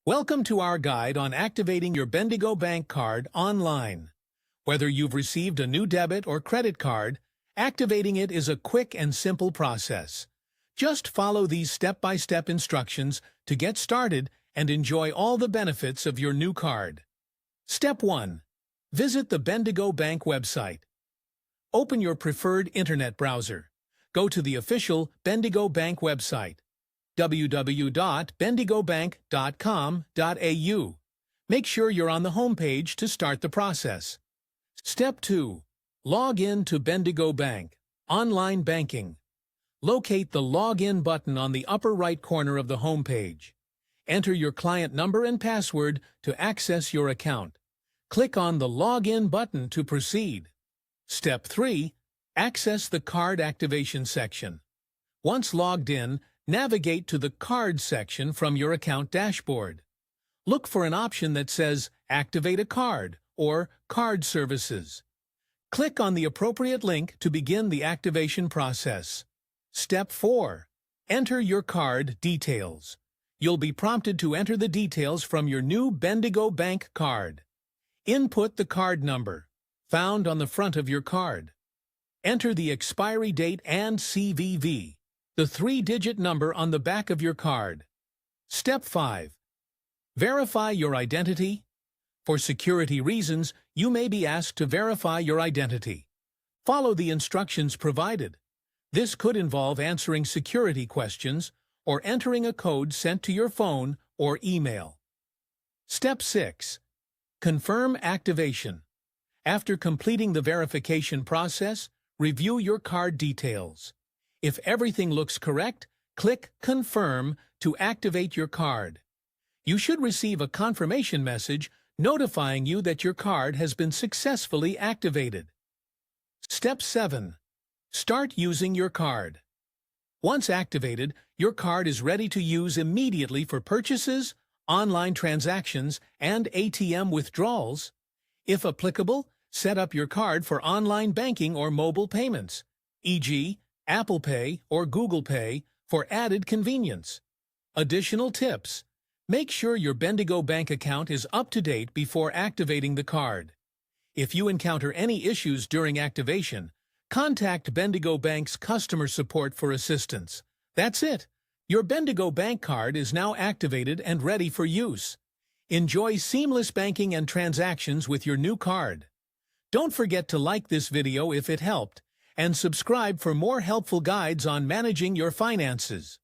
Welcome to our guide on activating your Bendigo Bank card online. Whether you've received a new debit or credit card, activating it is a quick and simple process. Just follow these step-by-step instructions to get started and enjoy all the benefits of your new card. Step 1. Visit the Bendigo Bank website. Open your preferred internet browser. Go to the official Bendigo Bank website, www.bendigobank.com.au. Make sure you're on the home page to start the process. Step 2. Log in to Bendigo Bank. Online banking. Locate the Login button on the upper right corner of the home page. Enter your client number and password to access your account. Click on the Login button to proceed. Step 3. Access the card activation section. Once logged in, navigate to the Card section from your account dashboard. Look for an option that says Activate a Card or Card Services. Click on the appropriate link to begin the activation process. Step 4. Enter your card details. You'll be prompted to enter the details from your new Bendigo Bank card. Input the card number, found on the front of your card. Enter the expiry date and CVV, the 3-digit number on the back of your card. Step 5. Verify your identity. For security reasons, you may be asked to verify your identity. Follow the instructions provided. This could involve answering security questions or entering a code sent to your phone or email. Step 6. Confirm activation. After completing the verification process, review your card details. If everything looks correct, click Confirm to activate your card. You should receive a confirmation message notifying you that your card has been successfully activated. Step 7. Start using your card. Once activated, your card is ready to use immediately for purchases, online transactions, and ATM withdrawals. If applicable, set up your card for online banking or mobile payments, e.g., Apple Pay or Google Pay, for added convenience. Additional tips. Make sure your Bendigo Bank account is up to date before activating the card. If you encounter any issues during activation, contact Bendigo Bank's customer support for assistance. That's it. Your Bendigo Bank card is now activated and ready for use. Enjoy seamless banking and transactions with your new card. Don't forget to like this video if it helped, and subscribe for more helpful guides on managing your finances.